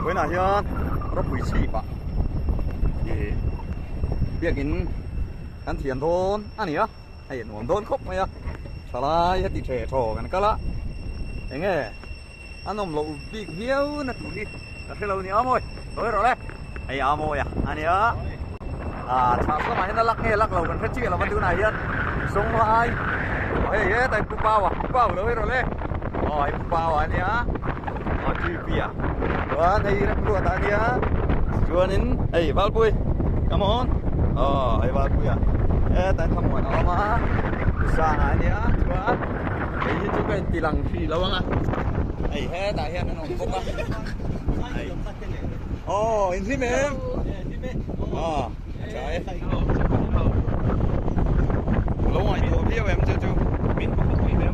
với nào hiền rất quý sĩ bạn thì việc in ăn thiền thôn anh nhỉ hay nuông thôn khóc mày à sao lại hết thì trẻ tròกันก็ละอย่างเงี้ยอันนมเราปีกเหี้ยวนะถูกดิแล้วเราเนี่ยอ้อมอยrồi đấyไอ้อ้อมอยอ่ะอันเนี้ยชาวสมัยนั้นรักเงี้ยรักเรากันแค่ชื่อเรามันดูไหนยันทรงลายเฮ้ยแต่ปุ๊บเป้าอ่ะปุ๊บเป้าเลยrồi đấyไอ้ปุ๊บเป้าอันเนี้ยชื่อเปียว่าในรักรัวตาเนี้ยชวนนินไอ้บาลปุย come onไอ้บาลปุยอ่ะแต่ทำหมดออกมาสร้างอันเนี้ยชวนไอ้ที่จุกเป็นตีลังฟีระวังอ่ะไอ้แต่เฮียนั่นองปุ๊บอ่ะin si mem trời lâu ngoài thua phía em chưa chú mình cũng không biết đâu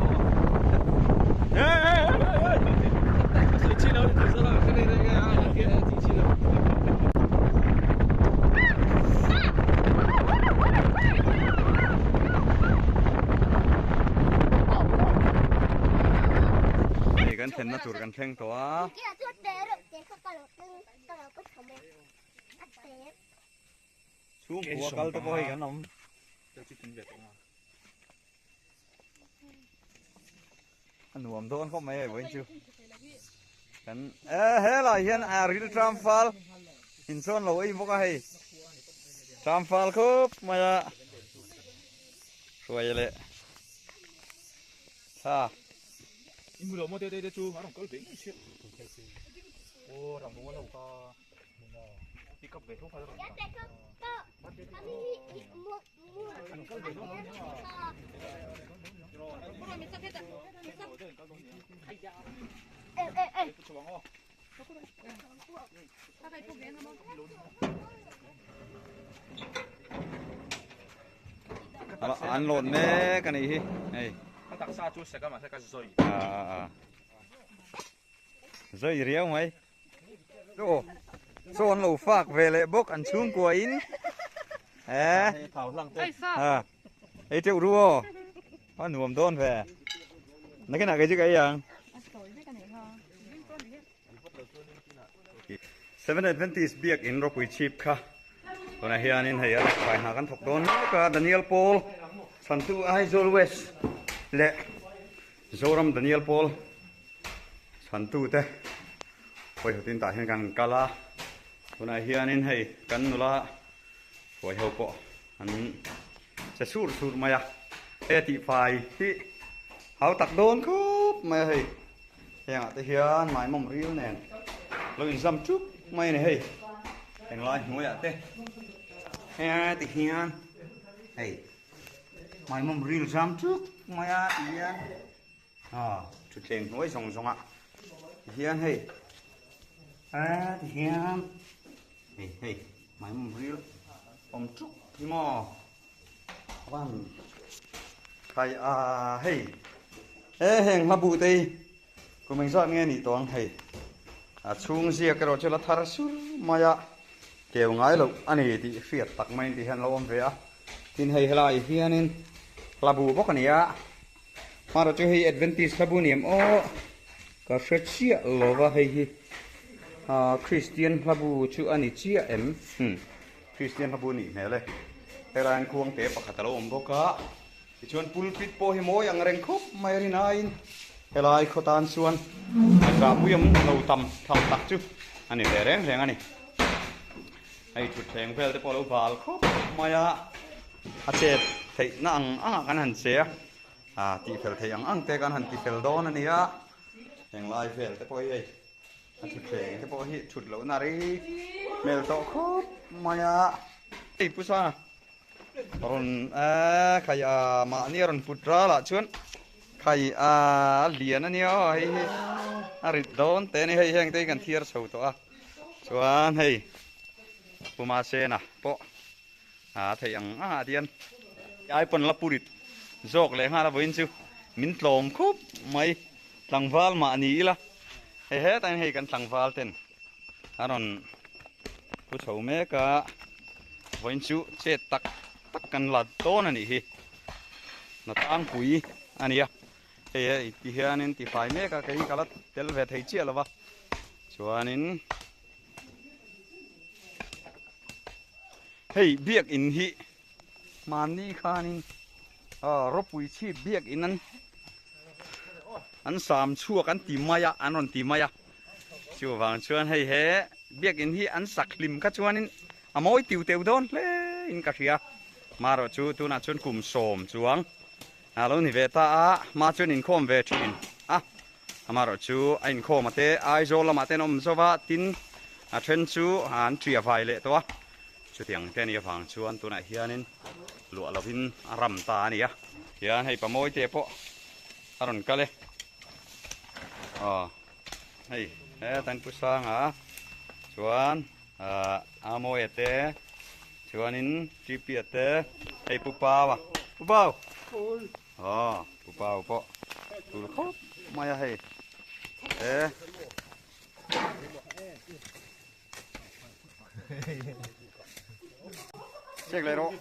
谁去了你知道这里那个天机器了นี่กันเห็นนะถูกกันเพ่งตัวช่วงหัวกัลตะบอยกันน้องอันหัวมโดนเข้ามาไอ้เว้ยชูกันเฮ้ยล่ะเฮียนริลทรัมฟัลอินโซนเราไอ้พวกไอ้ทรัมฟัลครับมาสวยเลยท่าอิมูโรโมเดเดจูมาลองก็เบ่งเชี่ยโอ้ทำตัวเราก็ที่ก็เบ่งทุกคนอันโหลดแม่กันอีกไอ้ตักซาจูเสกมาเสกซอยซอยเรียวไหมโอ้โซนหลูฝากเวลบกอันชุ่มกว่าอินเผาหลังต้นไอ้เจ้ารู้ว่าหนุ่มโดนแฝงนั่นก็น่าจะกี่อย่าง7 Adventist เบียกอินรบวิชิปค่ะตอนนี้เฮียนินเฮียไปหากันถกโดนก็ดานิเอลโพลสันตุไอโซลเวสเละโซรัมดานิเอลโพลสันตุเตะไปหัวตินตาเห็นกันกาลาตอนนี้เฮียนินเฮียกันนุละไปหัวปออันจะสูดมาอะติไฟที่เขาตักโดนครับไม่เฮ้ยอย่างแต่เฮียนหมายมั่มรีลเนี่ยเราอินซัมจุกไม่เนี่ยเฮ้ยเห็นไรหัวอะเต้เฮียติเฮียนเฮ้ยหมายมั่มรีลซัมจุกไม่อะเฮียนจุดเชงหัวส่งอ่ะเฮียนเฮ้ยติเฮียนเฮ้ยหมายมั่มรีลผมจุกที่มอว่างใครเฮ้ยเฮงมาบูตีกูไม่ชอบเงี้ยนี่ตัวเฮ้ยช่วงเสียกระโดดจะละทาร์สุมายะเกี่ยวง่ายลูกอันนี้ที่เฟียดตักไม่ที่เห็นเราอมเฟียทินเฮ้ยอะไรเฟียนินลาบูพวกนี้มาเราจะให้เอดเวนติสลาบูเนียมโอ้ก็เชียโลว่าเฮ้ยคริสเตียนลาบูชูอันนี้เชียคริสเตียนลาบูนี่เนี่ยเลยแต่ร้านควงเตะปากตะลมพวกก็ชวนปุลปิดโปหิโมยังเร่งครบไม่รีนายเฮลายขตานส่วนกราบยมเราทำตักจุอันนี้แรงอันนี้ไอ้จุดแรงเพลแต่พอเราบาลครบมาอาเจ็ดเทนั่งกันหันเสียตีเพลเทยังเตะกันหันตีเพลโดนอันนี้แรงลายเพลแต่พอไอ้จุดแรงแต่พอที่จุดเหล่านารีเมลโตครบมาไอ้ผู้ชายรอนใครมาเนี่ยรอนฟุตราละชวนใครเหรียญนั่นเนี่ยเฮ้ยริดโดนแต่นี่เฮ้ยยังเตะกันเทียร์สูตัวชวนเฮ้ยปูมาเซนะปะเทียงเดียนไอ้ปนละปุริตโจกเลยฮะละวินซูมินตลมคุบไม่หลังวาลมานี่ละเฮ้ยแต่เฮ้ยกันหลังวาลเต็นรอนผู้ชมเมกะวินซูเจตักกันหลัดโตนั่นนี่นัดอังคุยอันนี้เฮ้ยที่เฮียนินที่ไฟเมกะใครกันละเดลเวทให้เชี่ยละวะชวนนิน hey biếc in hi mani khanin ropui chi biếc in an sam chua kan ti maya anon ti maya chu wang chuan hei he biếc in hi an sak lim ka chuanin amoi tiu teu don le in ka ria maro chu tu na chuan kum som chuang alo ni ve ta a ma chuan in khom ve thin a amaro chu a in khom ate ai zo lama ten om zowa tin a then chu an tria vai le to chu tiang te ni wang chuan tu na hianin lua lovin ram ta ni a hian hei pamoi te po aron ka le hei he tan pu sang a chuan amoi ate chuanin tripi ate hei pu pawa pu pau pu pau po tu khop maya hei e check lại đó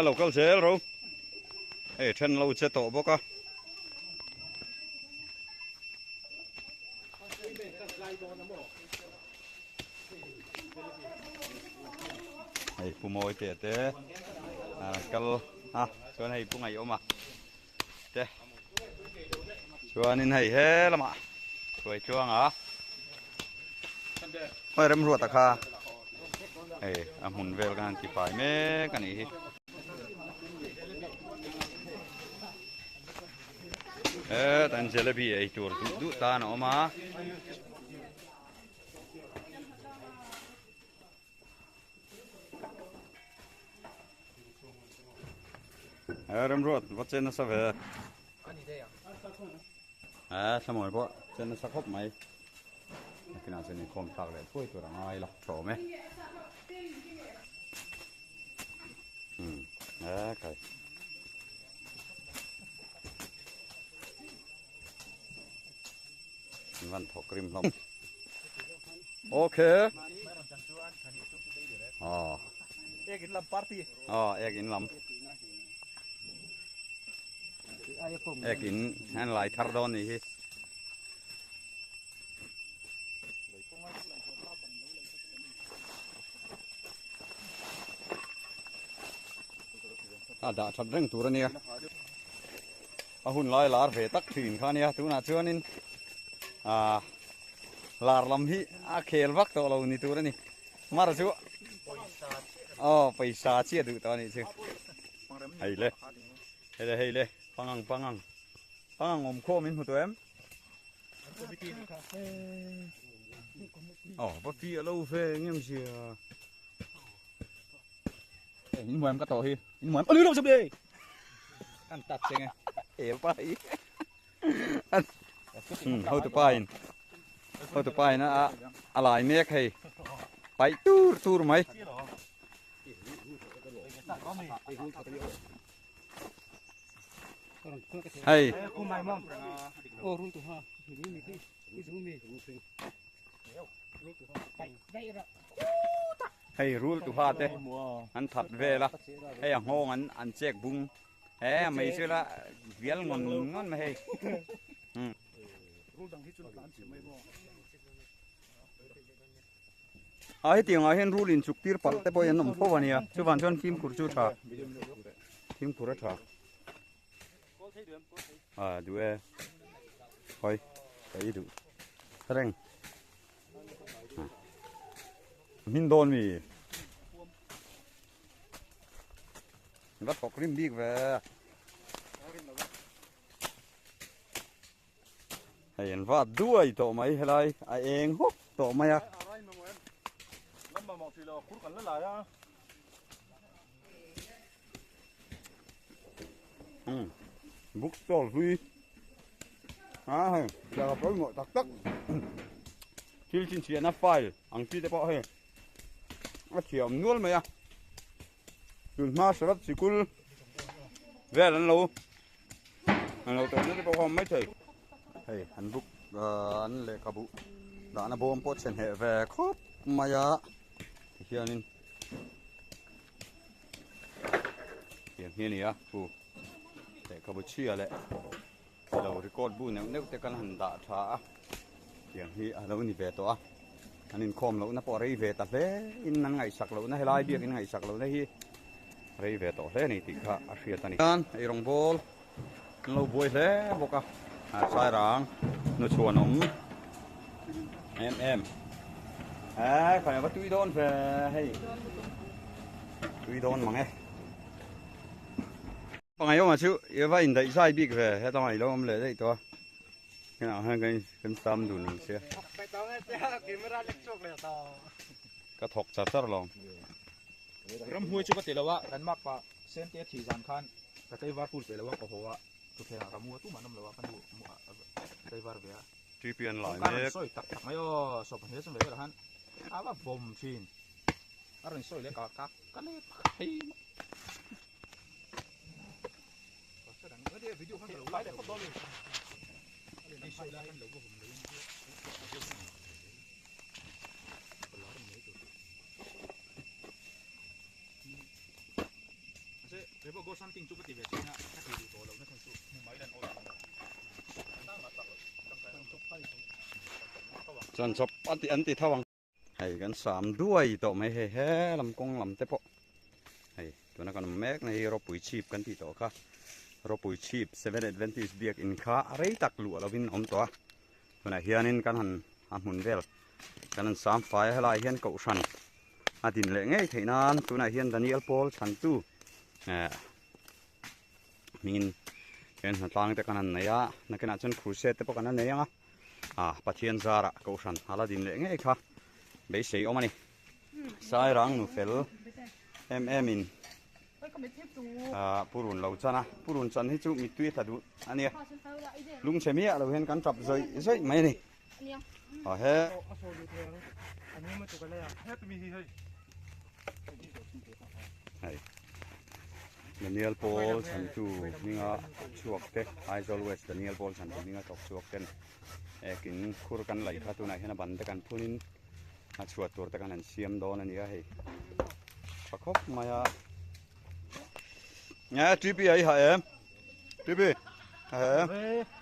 lâu câu chế rồi chân lâu chế tổ bốc á phụ môi tệ tệ câu cho này phụ ngày ôm à tệ cho nên hay hết lắm ạ rồi chuông hả ôi đâm ruột à hùn về cái chỉ phải mấy cái này tan sẽ là bị ấy chuột đủ ta nó mà đâm ruột vắt trên nó sao về sao mọi bộ trên nó sao khóc mày cái nào trên này không tao lại thôi tôi đang ai lọc trổ mấy cái văn thọ krim long ok Egg in làm party egg in làm egg in anh lại thar don này đã thật rừng tủ ra nè hun lai lar về tắc thuyền khan nè tu na chưa nên lar làm hi khel vắc to lâu ni tu ra nè mà rồi chú paisa chia được to này chứ hay le pangang om khô mình một tụi em bác phi ở lâu phê nghe gì nhìn mồi em cắt tổ hi nhìn mồi em đâu sắp đi ăn tạt xe nghe phải thôi tụi bay nó lại mét hay bay tur mày hay hay rule tu ha te an that ve la hay ang hong an check bung mày chưa la vial ngon mà hay ai tiếng ai hen rule in chuk tir pal te boy an nom pho wania chu van chon kim kur chu tha kim kur tha đuôi thôi cái đủ reng min don mi bắt có krim big về hiện vắt đuôi tổ máy hay lại anh hút tổ máy à bút tổ vui hay là gặp mọi tắc tắc khi xin chuyện nó phải ăn chi để bỏ hay nó chiều nuốt mày à đừng ma sợ chỉ cul về lần lâu tới nó đi bao mấy thầy hey anh bút anh lệ kabu đã nó bom pot sen hệ về khóc mày à hiện tiếng hiền nhỉ phụ để có bút chia lại đầu thì cột bu nếu nếu cái căn hành đã thả tiếng hi lâu ni về to anh in khom lâu nó bỏ ra về tập về in năng ngày sạc lâu nó hay lai biết in ngày sạc lâu nó hi ra về to thế này thì khá phiền tani kan ai rong bol lâu buổi thế bốc sai rang nó chuồn ống em phải bắt tui đôn về hay tui đôn mà nghe bằng ngày hôm mà chứ yêu vậy thấy sai bị về hết tao ngày lâu hôm lễ đấy to cái nào hay cái xăm đủ nương xe cái thọc chặt chặt lòng ram hui chu ka telawa kan mak pa sen te thi jan khan ka tei war pul telawa ko hoa tu thera ka mu tu manam lawa kan bu tei war be truy pian lại kan mấy soi tak tak mayo so pa he sem le han awa bom chin aron soi le ka kan le hai video kan lo lai le ko do le ni soi la kan lo ko hum leเดี๋ยวพวกโกซันติงจุกติเวทีนะถ้าคือดูตัวเราไม่ต้องจุกมุมไม้ดันโอ้ยตั้งมาตักตั้งแต่จุกไฟ จนจบอันติทวังให้กันสามด้วยต่อไม่ให้แห่ลำกงลำเตปะให้ตัวนั้นก็แม็กในรถปุ๋ยชีพกันที่ต่อค่ะรถปุ๋ยชีพ7 Adventist เบียกอินคาอะไรตักหลัวเราวินอมตัวตัวนั้นเฮียนินกันหันหุ่นเวลกันสามฝ่ายให้ลายเฮียนเก่าชันอาดินเละไงที่นั่นตัวนั้นเฮียนดานิเอลโพลชันตู้มินเป็นต่างแต่กันนั่นเนี่ยนักนักจนครูเซตแต่พวกกันนั่นเนี่ยปะเทียนซาระกูชันฮาลาดินเละไงค่ะเบสเซียอมานี่สายรังนูเฟลมินผู้รุนเราจ้านะผู้รุนจันให้จูมิตุยถัดดูอันนี้ลุงเชมีเราเห็นกันจับใจไม่นี่เฮ้อันนี้มาจุกันเลยอ่ะเฮ้ยมีที่เฮ้ยดานิเอลโพลฉันจูมีงาช่วงเตะไอซ์ออลเวสดานิเอลโพลฉันจูมีงาตกช่วงเต็นกินคู่กันไหลข้าตัวไหนให้นับบันแต่กันพูนินช่วยตัวแต่กันนั่นเสียมโดนอันนี้ให้ประคบมาเนี่ยทริปไอ้ห่าทริป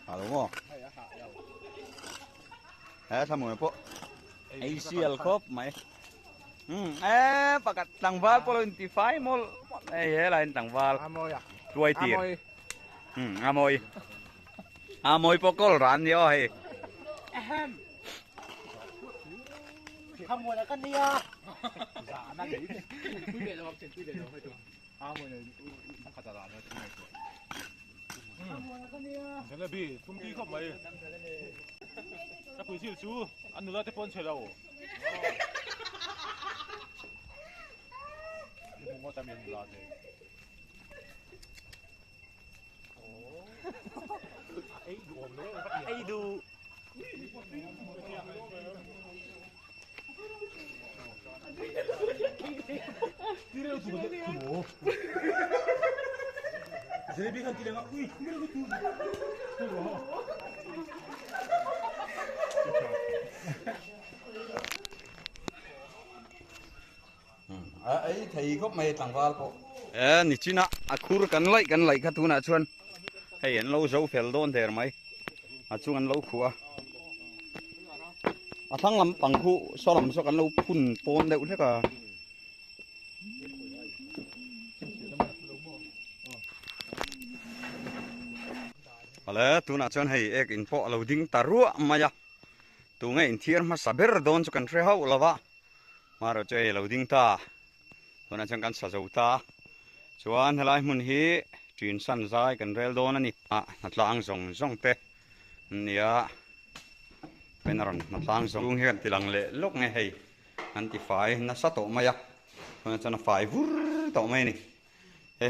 หาลูกมั้งทำเหมือนพวกไอซีเอลครบไหมปากกัดต่างวาลพอเราอินทิฟายมอลอะไรต่างวาลรวยตีอามอยพวกก็ร้านเดียวให้ขโมยแล้วกันเนี่ยนั่นเลยคุยเด็ดเราเซ็นคุยเด็ดเราให้ดูอ้าวมันขัดตลาดเลยขโมยแล้วกันเนี่ยเสร็จแล้วพี่ทุ่มที่เข้าไปถ้าคุยชื่อชูอันนู้นเราจะพ้นเชลเราผมก็จะมีเวลาเลยไอ้ดูผมเลยไอ้ดูTira tudo, tudo. Você vê que tira lá, ui, tira tudo. ấy thầy gốc mày tặng vào bộ nị chi na khur kan lại cái tu na chuan hay en lâu dấu phèl đôn there mày chuan an lâu khua thằng làm bằng khu so làm so kan lâu phun pom đều thế cả ale tu na chuan hay ek in po lo ding tarua maya tu ngai in thier ma saber don chu kan tre hau lawa maro chơi lo ding ta tu na chuan kan sa zo ta chuan helai mun hi trin san zai kan rel don ani natlang zong te nia penaron natlang zong hi kan tilang le lok nge hei anti fai na sa to maya tu na chuan fai vur to mai ni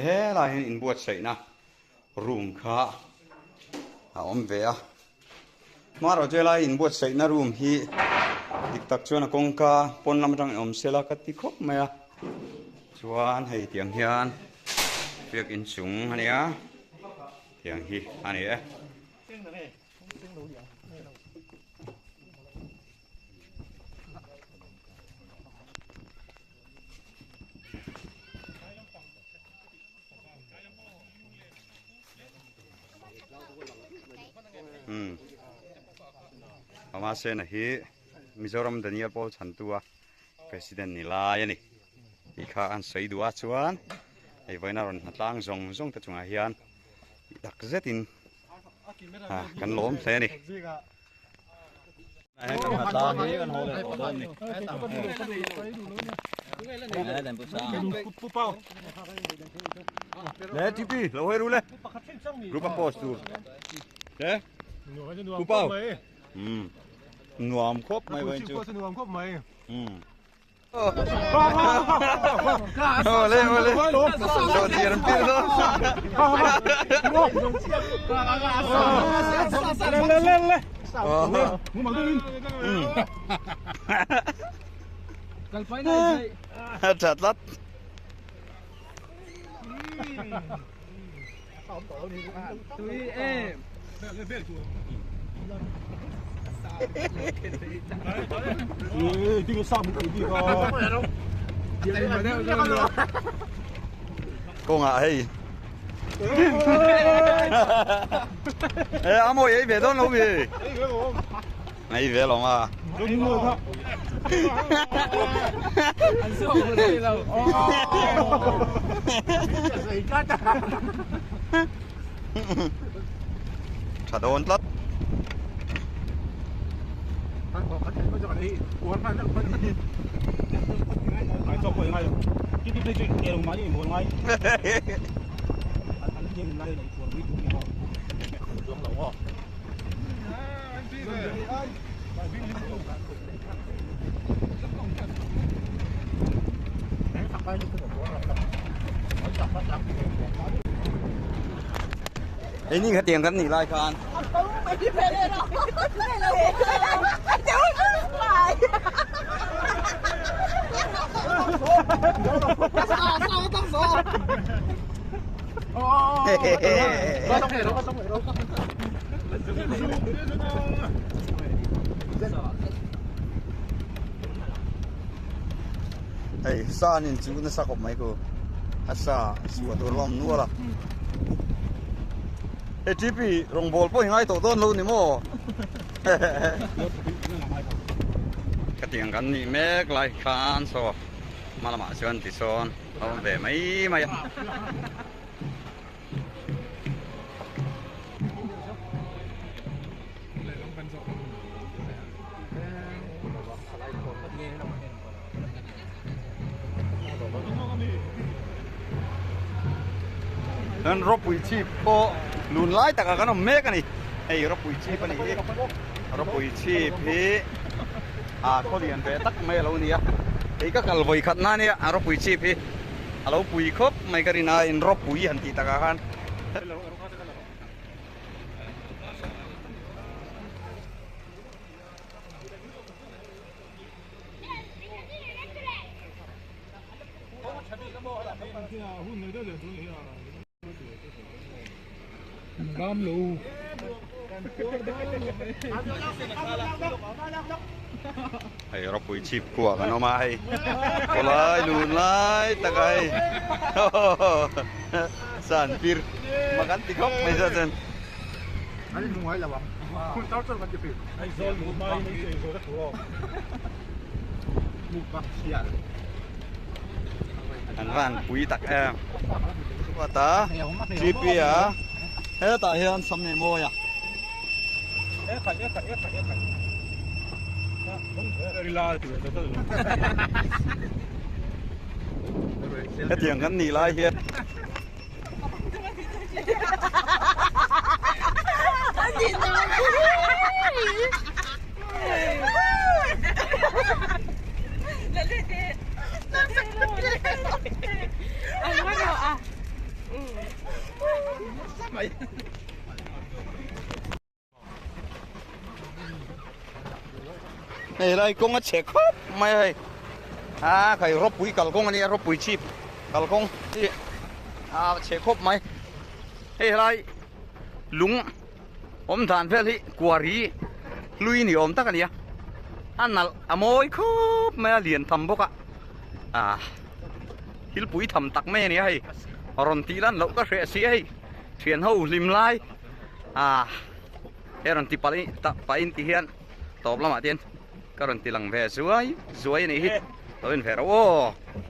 he lai in buat sei na room kha om về mà rồi chơi lại in buat sei na room hi dik tak chuan kong ka pon lam rang om sela ka ti khop mai chuan hei tiang hian việc in súng ania tiang hi ania มาเซนฮีมิโซรัมดานิเอลโพลชันตัวpresident นี่ลายนี่อีกข้าอันสวยดูอาชวนไอ้ไว้น่ารอนตั้งซงตะจงอาเฮียนดักเซตินกันล้มเซนี่ไอ้กันตาเฮียกันโหเลยตอนนี้เล่ทีพีเราให้รู้เลยรู้ปะโพสตูเล่กูเป้าหนวมครบไหมเว้ยจูหนวมครบไหมโอ้เล่โดนเสียนปีแล้วเล่มึงมาดูกันไปได้จัดลัดตุยเอที่ก็ซ้ำกันดีก็ก็ง่ายอาโมยเบดอนลูบีไม่เบลงอ่ะถ้าโดนลัดไอ้นี่เขาเตียงกันหนีรายการไม่ได้เลยหรอกไม่ได้เลยเดี๋ยวไม่ไหวต้องสอบไอ้ซ่านี่จริงๆน่าสักอบไหมกูอาซาสวัสดีล้อมนัวละเอทีพีลงบอลพวกยังไงตัวต้นรู้นี่โม่กระเตียงกันนี่แม่กลายคานโซมาละมาชวนติโซนเอาแบบไม่นั่นรบปุ๋ยชีพก็ลุนไล่แต่กันน้องเมฆกันนี่ไอ้รบปุ๋ยชีพนี่รบปุ๋ยชีพพี่เขาเรียนไปตักไม่เราเนี่ยไอ้ก็กลบอยขัดหน้าเนี่ยรบปุ๋ยชีพพี่เราปุ๋ยครบไม่กันนี่นะอินรบปุ๋ยหันตีตะกันบ้ามลูไอ้เราปุ๋ยชีพกลัวกันเอามาให้ก็เลยลุนไล่ตะไคร้สันปีร์มากันติดคบไม่ใช่สันอันนี้มึงไว้แล้ววะคุณเจ้าต้นมันจะปิดไอ้โซนหมูไม่ใช่โซนตะกั่วมุกบักเชียอันว่างปุ๋ยตักแอมว่าตาชีปีอ่ะเฮ้ยตาเฮียนสำเนียงโมยอ่ะเอ๊ะขัดลีลาตัวเตียงกันหนีไล่เฮียไอ้ไรกงเช็คครับไม่ใช่ใครรบปุ๋ยกัลกงอันนี้รบปุ๋ยชีพกัลกงที่เช็คครบไหมไอ้ไรลุงอมทานเพื่อที่กัวรีลุยนี่อมตักกันเนี่ยอันนั้นอโมยครบไม่เรียนทำพวกฮิลปุ๋ยทำตักแม่เนี่ยให้รอนตีนั้นเราก็เสียให้เทียนเขาลิมไล่เอรันติปาลิตะไปอินติเฮียน tọp lắm ạ tiên các đồng tiền lằng về dưới dưới này hít tôi về đâu ô